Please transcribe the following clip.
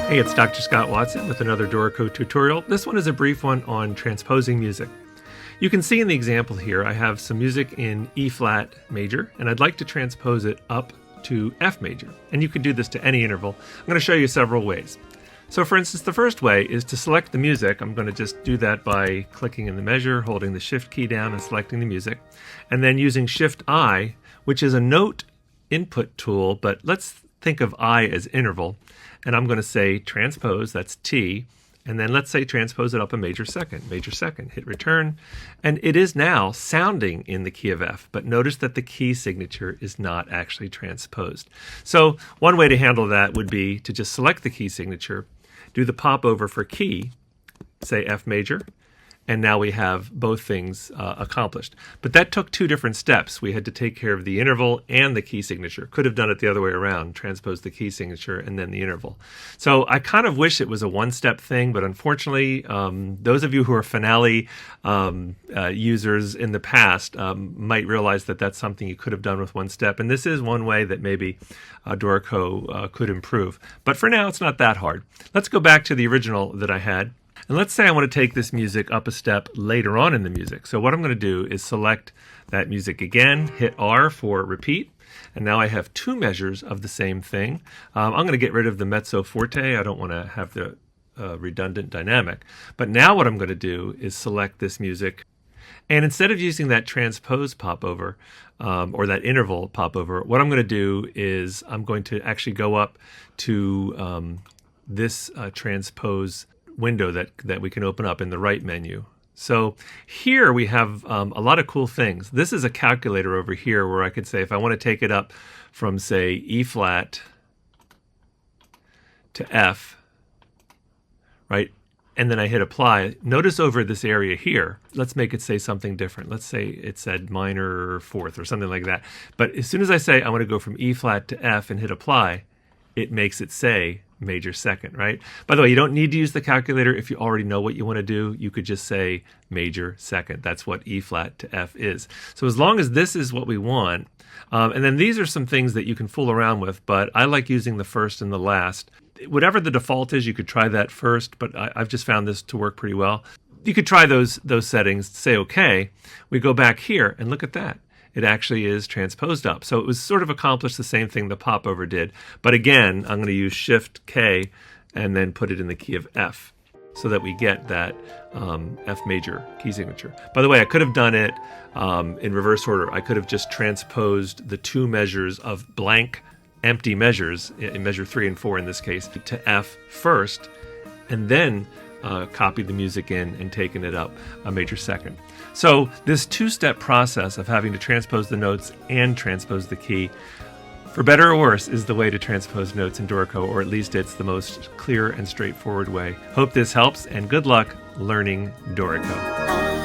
Hey, it's Dr. Scott Watson with another Dorico tutorial. This one is a brief one on transposing music. You can see in the example here, I have some music in E flat major, and I'd like to transpose it up to F major. And you can do this to any interval. I'm going to show you several ways. So for instance, the first way is to select the music. I'm going to just do that by clicking in the measure, holding the Shift key down and selecting the music, and then using Shift I, which is a note input tool, but let's think of I as interval. And I'm going to say transpose, that's T, and then let's say transpose it up a major second, hit return, and it is now sounding in the key of F, but notice that the key signature is not actually transposed. So one way to handle that would be to just select the key signature, do the pop over for key, say F major, and now we have both things accomplished. But that took two different steps. We had to take care of the interval and the key signature. Could have done it the other way around, transpose the key signature and then the interval. So I kind of wish it was a one-step thing, but unfortunately, those of you who are Finale users in the past might realize that that's something you could have done with one step. And this is one way that maybe Dorico could improve. But for now, it's not that hard. Let's go back to the original that I had. And let's say I want to take this music up a step later on in the music. So what I'm going to do is select that music again, hit R for repeat, and now I have two measures of the same thing. I'm going to get rid of the mezzo forte. I don't want to have the redundant dynamic. But now what I'm going to do is select this music, and instead of using that transpose popover or that interval popover, what I'm going to do is I'm going to actually go up to this transpose window that we can open up in the right menu. So here we have a lot of cool things. This is a calculator over here where I could say if I want to take it up from, say, E flat to F, right, and then I hit apply, notice over this area here, let's make it say something different. Let's say it said minor fourth or something like that. But as soon as I say I want to go from E flat to F and hit apply, it makes it say major second, right? By the way, you don't need to use the calculator if you already know what you want to do. You could just say major second. That's what E flat to F is. So as long as this is what we want, and then these are some things that you can fool around with, but I like using the first and the last. Whatever the default is, you could try that first, but I've just found this to work pretty well. You could try those settings, say okay. We go back here and look at that. It actually is transposed up. So it was sort of accomplished the same thing the popover did. But again, I'm going to use Shift K and then put it in the key of F so that we get that F major key signature. By the way, I could have done it in reverse order. I could have just transposed the two measures of blank empty measures, in measure 3 and 4 in this case, to F first, and then copied the music in and taken it up a major second. So this two-step process of having to transpose the notes and transpose the key, for better or worse, is the way to transpose notes in Dorico, or at least it's the most clear and straightforward way. Hope this helps, and good luck learning Dorico.